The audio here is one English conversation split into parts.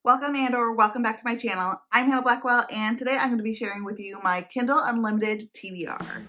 Welcome and/or welcome back to my channel. I'm Hannah Blackwell, and today I'm going to be sharing with you my Kindle Unlimited TBR.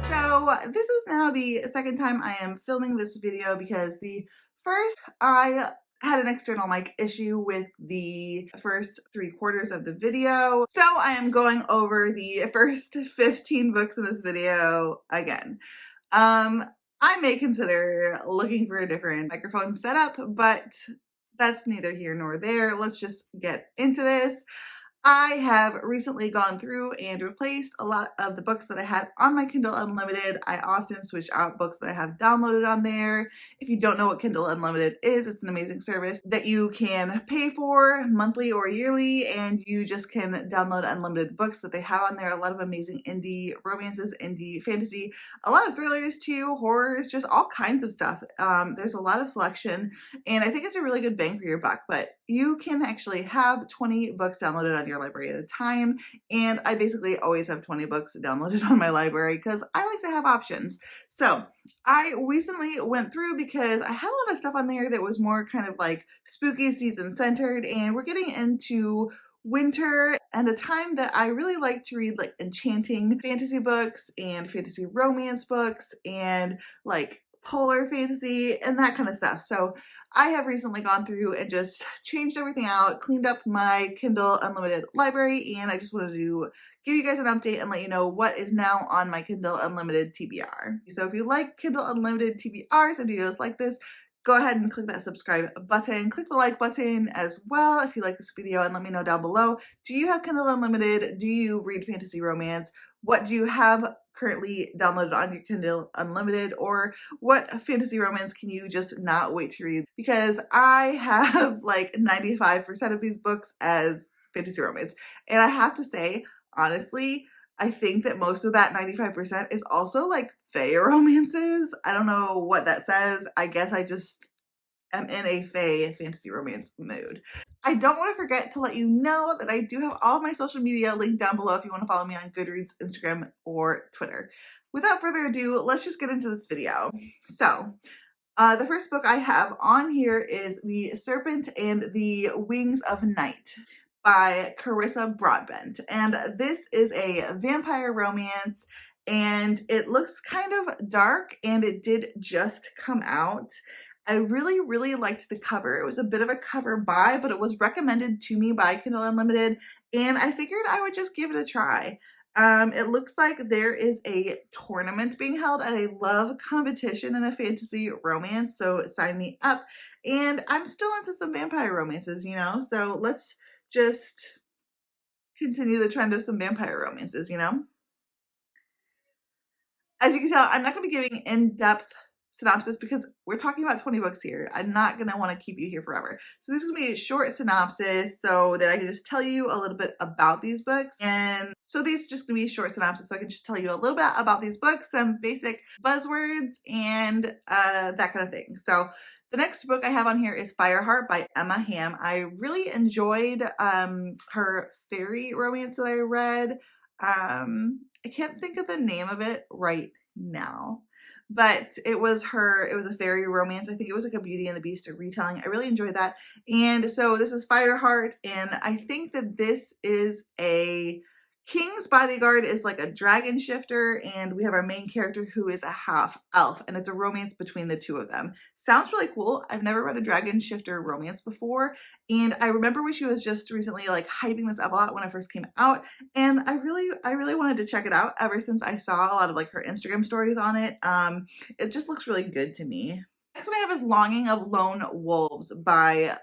So this is now the second time I am filming this video because the first I had an external mic issue with the first 3/4 of the video. So I am going over the first 15 books in this video again. I may consider looking for a different microphone setup, but that's neither here nor there. Let's just get into this. I have recently gone through and replaced a lot of the books that I had on my Kindle Unlimited. I often switch out books that I have downloaded on there. If you don't know what Kindle Unlimited is, it's an amazing service that you can pay for monthly or yearly, and you just can download unlimited books that they have on there. A lot of amazing indie romances, indie fantasy, a lot of thrillers too, horrors, just all kinds of stuff. There's a lot of selection, and I think it's a really good bang for your buck, but you can actually have 20 books downloaded on your library at a time, and I basically always have 20 books downloaded on my library because I like to have options. So I recently went through because I had a lot of stuff on there that was more kind of like spooky season centered, and we're getting into winter and a time that I really like to read like enchanting fantasy books and fantasy romance books and like polar fantasy and that kind of stuff. So I have recently gone through and just changed everything out, cleaned up my Kindle Unlimited library, and I just wanted to give you guys an update and let you know what is now on my Kindle Unlimited TBR. So if you like Kindle Unlimited TBRs and videos like this, go ahead and click that subscribe button. Click the like button as well if you like this video, and let me know down below. Do you have Kindle Unlimited? Do you read fantasy romance? What do you have currently downloaded on your Kindle Unlimited, or what fantasy romance can you just not wait to read? Because I have like 95% of these books as fantasy romance, and I have to say, honestly, I think that most of that 95% is also like fae romances. I don't know what that says. I guess I just am in a fae fantasy romance mood. I don't want to forget to let you know that I do have all of my social media linked down below if you want to follow me on Goodreads, Instagram, or Twitter. Without further ado, let's just get into this video. So, the first book I have on here is The Serpent and the Wings of Night by Carissa Broadbent. And this is a vampire romance, and it looks kind of dark, and it did just come out. I really, really liked the cover. It was a bit of a cover buy, but it was recommended to me by Kindle Unlimited, and I figured I would just give it a try. It looks like there is a tournament being held, and I love competition in a fantasy romance, so sign me up. And I'm still into some vampire romances, you know, so let's just continue the trend of some vampire romances, you know? As you can tell, I'm not going to be giving in-depth synopsis because we're talking about 20 books here. I'm not going to want to keep you here forever. So this is going to be a short synopsis so that I can just tell you a little bit about these books. And so these are just going to be a short synopsis so I can just tell you a little bit about these books, some basic buzzwords, and that kind of thing. So the next book I have on here is Fireheart by Emma Hamm. I really enjoyed her fairy romance that I read. I can't think of the name of it right now, but it was a fairy romance. I think it was like a Beauty and the Beast retelling. I really enjoyed that. And so this is Fireheart, and I think that this is a King's bodyguard is like a dragon shifter, and we have our main character who is a half elf, and it's a romance between the two of them. Sounds really cool. I've never read a dragon shifter romance before, and I remember when she was just recently like hyping this up a lot when it first came out, and I really wanted to check it out ever since I saw a lot of like her Instagram stories on it. It just looks really good to me. Next one I have is Longing of Lone Wolves by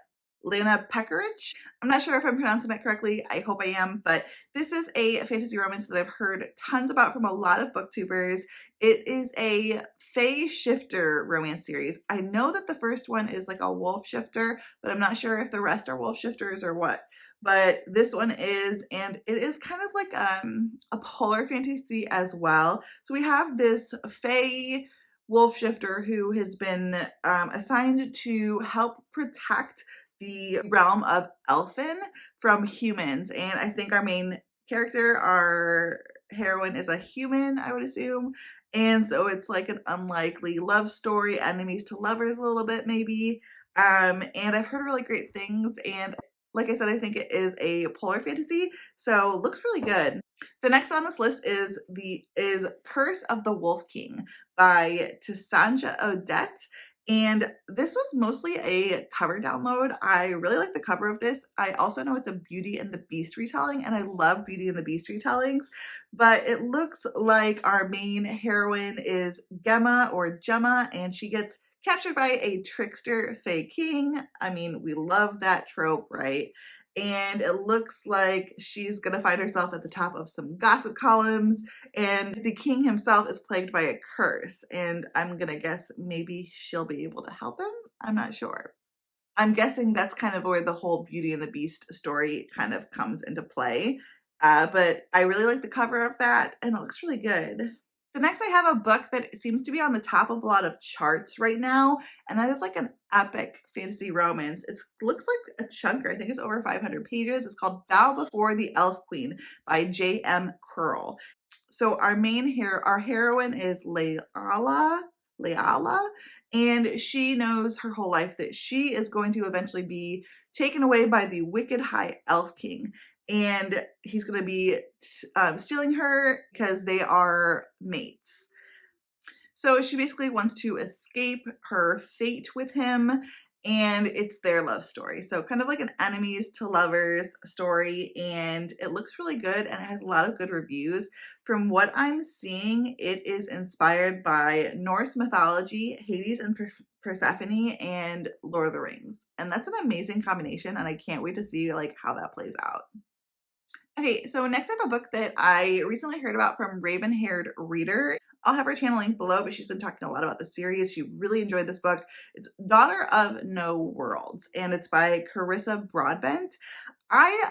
Lana Peckerich. I'm not sure if I'm pronouncing that correctly. I hope I am, but this is a fantasy romance that I've heard tons about from a lot of booktubers. It is a fae shifter romance series. I know that the first one is like a wolf shifter, but I'm not sure if the rest are wolf shifters or what. But this one is, and it is kind of like a polar fantasy as well. So we have this fae wolf shifter who has been assigned to help protect the realm of elfin from humans, and I think our main character, our heroine, is a human, I would assume, And so it's like an unlikely love story, enemies to lovers a little bit maybe. And I've heard really great things, and like I said, I think it is a polar fantasy, so looks really good. The next on this list is Curse of the Wolf King by Tessanja Odette. And this was mostly a cover download. I really like the cover of this. I also know it's a Beauty and the Beast retelling, and I love Beauty and the Beast retellings, but it looks like our main heroine is Gemma, and she gets captured by a trickster Fae King. I mean, we love that trope, right? And it looks like she's gonna find herself at the top of some gossip columns, and the king himself is plagued by a curse, and I'm gonna guess maybe she'll be able to help him? I'm not sure. I'm guessing that's kind of where the whole Beauty and the Beast story kind of comes into play. But I really like the cover of that, and it looks really good. The next I have a book that seems to be on the top of a lot of charts right now, and that is like an epic fantasy romance. It looks like a chunker. I think it's over 500 pages. It's called Bow Before the Elf Queen by J.M. Curl. So our heroine is Leala, and she knows her whole life that she is going to eventually be taken away by the wicked high elf king, and he's going to be stealing her because they are mates. So she basically wants to escape her fate with him, and it's their love story. So kind of like an enemies to lovers story, and it looks really good, and it has a lot of good reviews. From what I'm seeing, it is inspired by Norse mythology, Hades and Persephone, and Lord of the Rings. And that's an amazing combination, and I can't wait to see like how that plays out. Okay, so next I have a book that I recently heard about from Raven Haired Reader. I'll have her channel linked below, but she's been talking a lot about the series. She really enjoyed this book. It's Daughter of No Worlds, and it's by Carissa Broadbent. I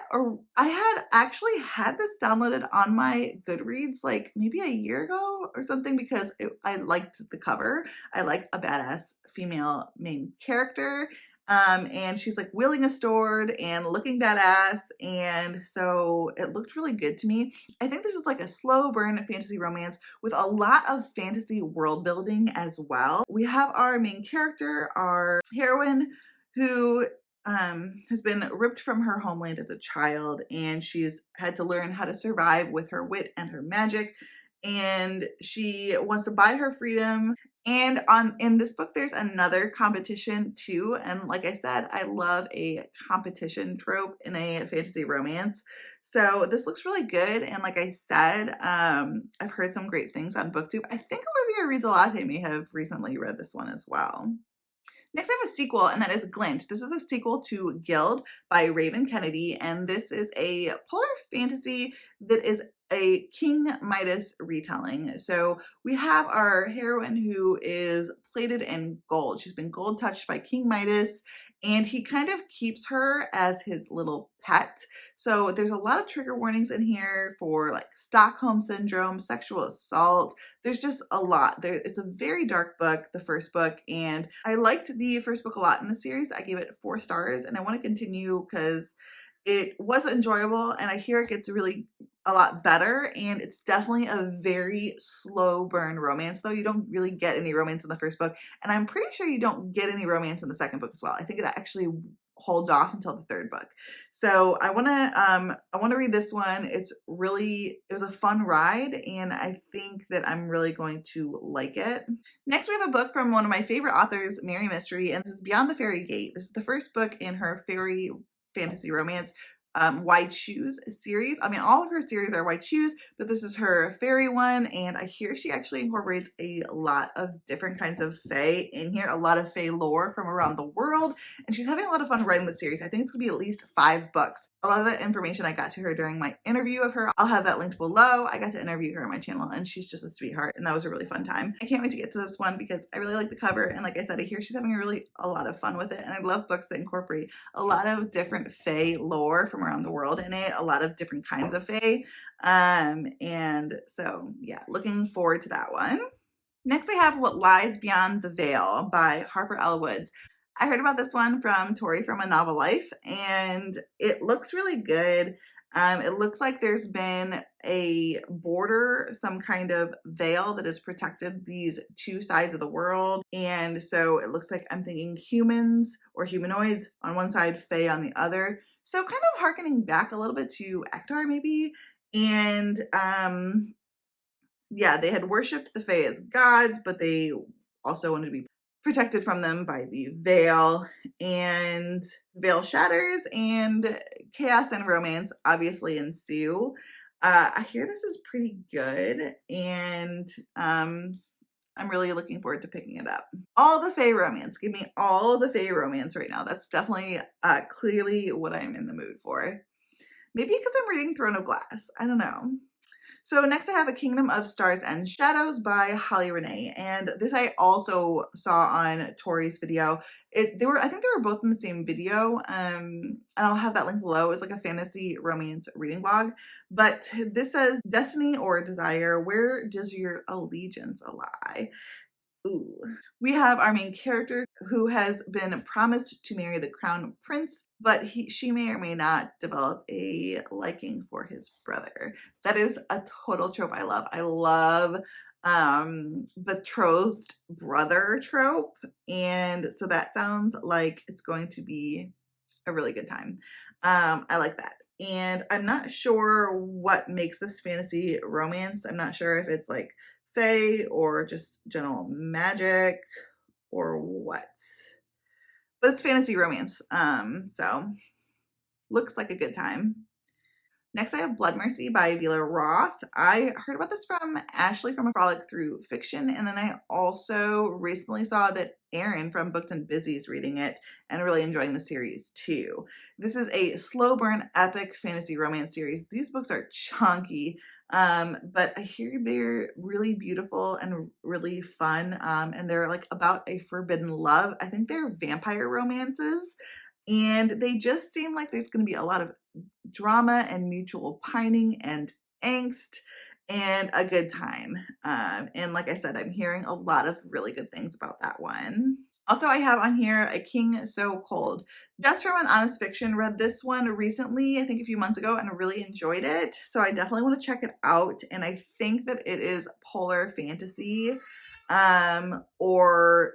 had actually had this downloaded on my Goodreads like maybe a year ago or something because I liked the cover. I like a badass female main character. And she's like wielding a sword and looking badass, and so it looked really good to me. I think this is like a slow burn fantasy romance with a lot of fantasy world building as well. We have our main character, our heroine, who has been ripped from her homeland as a child, and she's had to learn how to survive with her wit and her magic, and she wants to buy her freedom. And in this book, there's another competition too. And like I said, I love a competition trope in a fantasy romance. So this looks really good. And like I said, I've heard some great things on Booktube. I think Olivia Reads a Lot may have recently read this one as well. Next, I have a sequel, and that is Glint. This is a sequel to Guild by Raven Kennedy, and this is a polar fantasy that is a King Midas retelling. So we have our heroine who is plated in gold. She's been gold touched by King Midas, and he kind of keeps her as his little pet. So there's a lot of trigger warnings in here for like Stockholm syndrome, sexual assault. There's just a lot. It's a very dark book, the first book, and I liked the first book a lot in the series. I gave it 4 stars, and I want to continue because it was enjoyable, and I hear it gets really a lot better, and it's definitely a very slow burn romance, though. You don't really get any romance in the first book, and I'm pretty sure you don't get any romance in the second book as well. I think that actually holds off until the third book. So I want to read this one. It was a fun ride, and I think that I'm really going to like it. Next, we have a book from one of my favorite authors, Mary Mystery, and this is Beyond the Fairy Gate. This is the first book in her fairy fantasy romance White Shoes series. I mean, all of her series are White Shoes, but this is her fairy one, and I hear she actually incorporates a lot of different kinds of fae in here, a lot of fae lore from around the world, and she's having a lot of fun writing the series. I think it's gonna be at least 5 books. A lot of that information I got to her during my interview of her. I'll have that linked below. I got to interview her on my channel, and she's just a sweetheart, and that was a really fun time. I can't wait to get to this one because I really like the cover, and like I said, I hear she's having a lot of fun with it, and I love books that incorporate a lot of different fae lore from around the world in it, a lot of different kinds of fae, and so yeah, looking forward to that one. Next, I have What Lies Beyond the Veil by Harper L. Woods. I heard about this one from Tori from A Novel Life, and it looks really good. It looks like there's been a border, some kind of veil that has protected these two sides of the world. And so it looks like I'm thinking humans or humanoids on one side, fae on the other. So kind of harkening back a little bit to Ektar maybe. And yeah, they had worshipped the fae as gods, but they also wanted to be protected from them by the veil. And the veil shatters and chaos and romance obviously ensue. I hear this is pretty good, and I'm really looking forward to picking it up. All the fae romance. Give me all the fae romance right now. That's definitely clearly what I'm in the mood for. Maybe because I'm reading Throne of Glass. I don't know. So next I have A Kingdom of Stars and Shadows by Holly Renee, and this I also saw on Tori's video. I think they were both in the same video, and I'll have that link below. It's like a fantasy romance reading blog, but this says, "Destiny or desire, where does your allegiance lie?" Ooh. We have our main character who has been promised to marry the crown prince, but she may or may not develop a liking for his brother. That is a total trope I love. I love betrothed brother trope, and so that sounds like it's going to be a really good time. I like that. And I'm not sure what makes this fantasy romance. I'm not sure if it's like fae or just general magic or what. But it's fantasy romance. So looks like a good time. Next, I have Blood Mercy by Vila Roth. I heard about this from Ashley from A Frolic Through Fiction, and then I also recently saw that Erin from Booked and Busy is reading it and really enjoying the series too. This is a slow burn epic fantasy romance series. These books are chunky, but I hear they're really beautiful and really fun, and they're like about a forbidden love. I think they're vampire romances, and they just seem like there's going to be a lot of drama and mutual pining and angst and a good time. And like I said, I'm hearing a lot of really good things about that one. Also, I have on here A King So Cold. Just from an Honest Fiction, read this one recently, I think a few months ago, and really enjoyed it. So I definitely want to check it out. And I think that it is polar fantasy or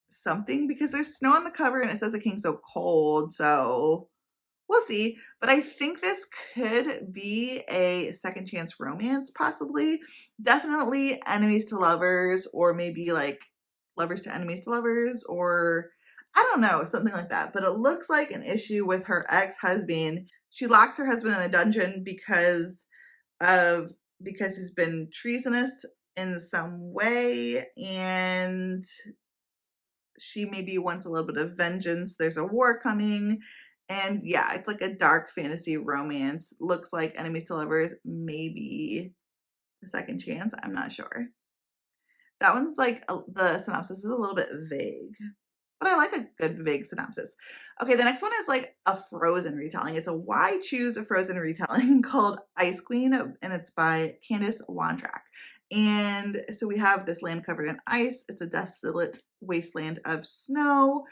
something, because there's snow on the cover and it says A King So Cold. So we'll see, but I think this could be a second chance romance, possibly. Definitely enemies to lovers, or maybe like lovers to enemies to lovers, or I don't know, something like that. But it looks like an issue with her ex-husband. She locks her husband in a dungeon because he's been treasonous in some way, and she maybe wants a little bit of vengeance. There's a war coming. And yeah, it's like a dark fantasy romance. Looks like enemies to lovers, maybe a second chance. I'm not sure. That one's like, the synopsis is a little bit vague, but I like a good vague synopsis. Okay, the next one is like a Frozen retelling. It's a Why Choose a Frozen retelling called Ice Queen, and it's by Candace Wantrak. And so we have this land covered in ice. It's a desolate wasteland of snow.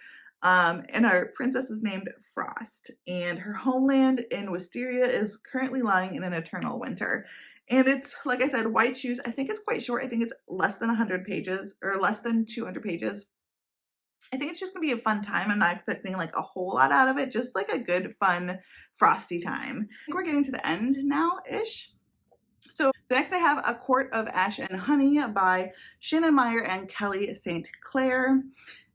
And our princess is named Frost, and her homeland in Wisteria is currently lying in an eternal winter. And it's, like I said, White Shoes. I think it's quite short. I think it's less than 100 pages, or less than 200 pages. I think it's just gonna be a fun time. I'm not expecting like a whole lot out of it, just like a good, fun, frosty time. I think we're getting to the end now-ish. So next I have A Court of Ash and Honey by Shannon Meyer and Kelly St. Clair.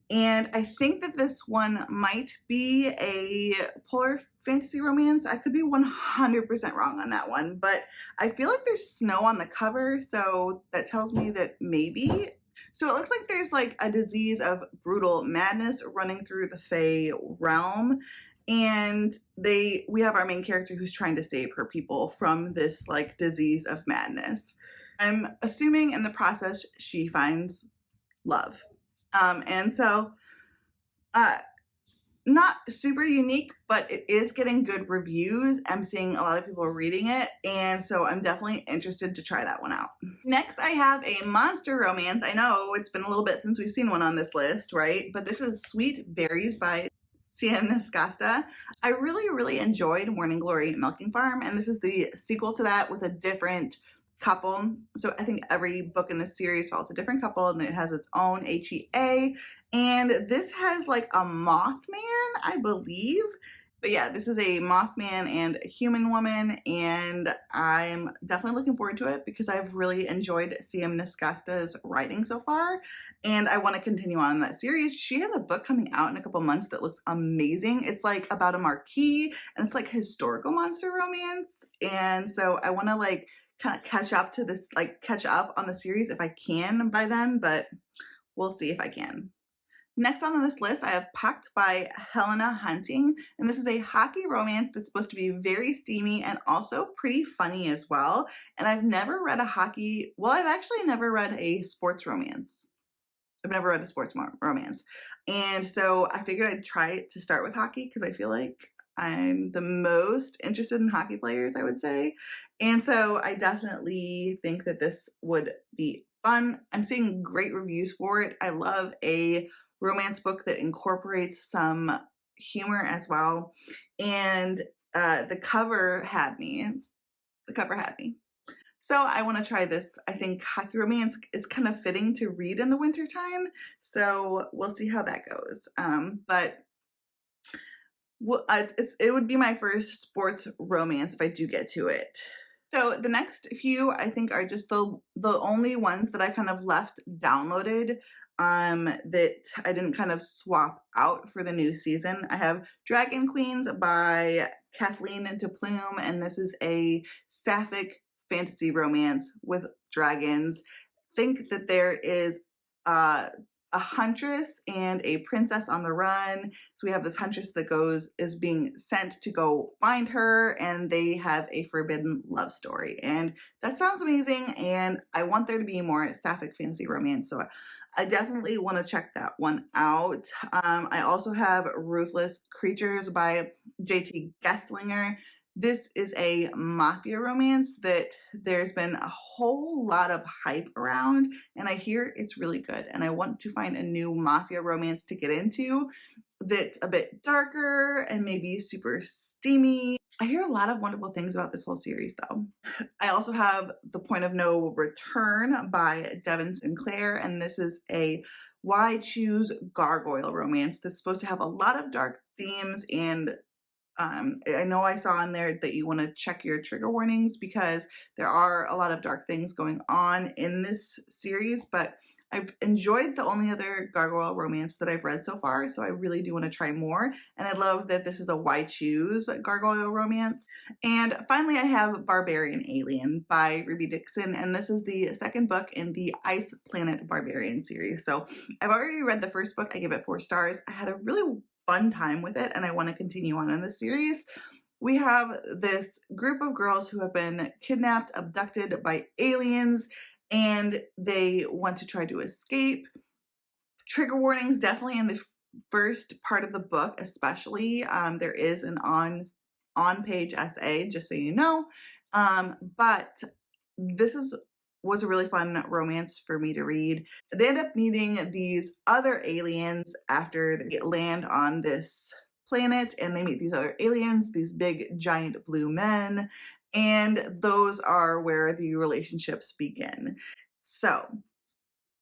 And I think that this one might be a polar fantasy romance. I could be 100% wrong on that one, but I feel like there's snow on the cover, so that tells me that maybe. So it looks like there's like a disease of brutal madness running through the Fae realm, and we have our main character who's trying to save her people from this like disease of madness. I'm assuming in the process she finds love. And so, not super unique, but it is getting good reviews. I'm seeing a lot of people reading it, and so I'm definitely interested to try that one out. Next, I have a monster romance. I know it's been a little bit since we've seen one on this list, right? But this is Sweet Berries by Siemnaskasta. I really enjoyed Morning Glory Milking Farm, and this is the sequel to that with a different couple. So I think every book in this series follows a different couple and it has its own HEA. And this has like a Mothman, I believe. But yeah, this is a Mothman and a human woman, and I'm definitely looking forward to it because I've really enjoyed Siemnaskasta's writing so far, and I want to continue on that series. She has a book coming out in a couple months that looks amazing. It's like about a marquis, and it's like historical monster romance, and so I want to like kind of catch up to this, like catch up on the series if I can by then, but we'll see if I can. Next on this list, I have Packed by Helena Hunting, and this is a hockey romance that's supposed to be very steamy and also pretty funny as well. And I've never read a hockey, well, I've actually never read a sports romance. I've never read a sports romance. And so I figured I'd try to start with hockey because I feel like I'm the most interested in hockey players, I would say. And so I definitely think that this would be fun. I'm seeing great reviews for it. I love a romance book that incorporates some humor as well. And the cover had me. The cover had me. So I want to try this. I think hockey romance is kind of fitting to read in the wintertime. So we'll see how that goes. But it would be my first sports romance if I do get to it. So the next few I think are just the only ones that I kind of left downloaded that I didn't kind of swap out for the new season. I have Dragon Queens by Kathleen de Plume, and this is a sapphic fantasy romance with dragons. Think that there is a huntress and a princess on the run. So we have this huntress that is being sent to go find her, and they have a forbidden love story. And that sounds amazing, and I want there to be more sapphic fantasy romance. So I definitely want to check that one out. I also have Ruthless Creatures by J.T. Gesslinger. This is a mafia romance that there's been a whole lot of hype around, and I hear it's really good, and I want to find a new mafia romance to get into that's a bit darker and maybe super steamy. I hear a lot of wonderful things about this whole series though. I also have The Point of No Return by Devin Sinclair, and this is a Why Choose Gargoyle romance that's supposed to have a lot of dark themes, and I know I saw in there that you want to check your trigger warnings because there are a lot of dark things going on in this series, but I've enjoyed the only other gargoyle romance that I've read so far, so I really do want to try more, and I love that this is a Why Choose gargoyle romance. And finally, I have Barbarian Alien by Ruby Dixon, and this is the second book in the Ice Planet Barbarian series. So I've already read the first book. I give it 4 stars. I had a really fun time with it, and I want to continue on in this series. We have this group of girls who have been kidnapped, abducted by aliens, and they want to try to escape. Trigger warnings definitely in the first part of the book, especially. There is an on-page essay, just so you know. But this was a really fun romance for me to read. They end up meeting these other aliens after they land on this planet, and they meet these other aliens, these big giant blue men, and those are where the relationships begin. So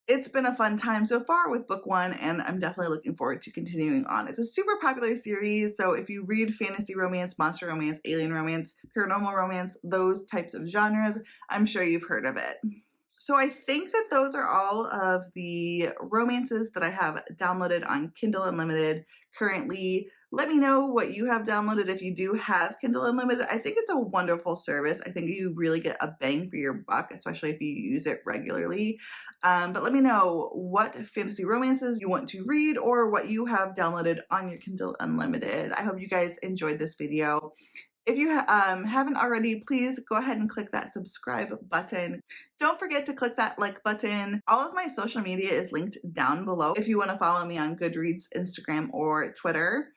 it's been a fun time so far with book 1, and I'm definitely looking forward to continuing on. It's a super popular series, so if you read fantasy romance, monster romance, alien romance, paranormal romance, those types of genres, I'm sure you've heard of it. So I think that those are all of the romances that I have downloaded on Kindle Unlimited currently. Let me know what you have downloaded if you do have Kindle Unlimited. I think it's a wonderful service. I think you really get a bang for your buck, especially if you use it regularly. But let me know what fantasy romances you want to read or what you have downloaded on your Kindle Unlimited. I hope you guys enjoyed this video. If you haven't already, please go ahead and click that subscribe button. Don't forget to click that like button. All of my social media is linked down below if you want to follow me on Goodreads, Instagram, or Twitter.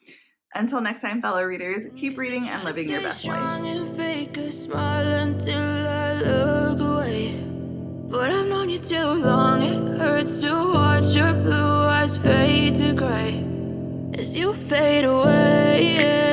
Until next time, fellow readers, keep reading and living your best life. And fake a smile until I look away. But I've known you too long, it hurts to watch your blue eyes fade to gray. as you fade away.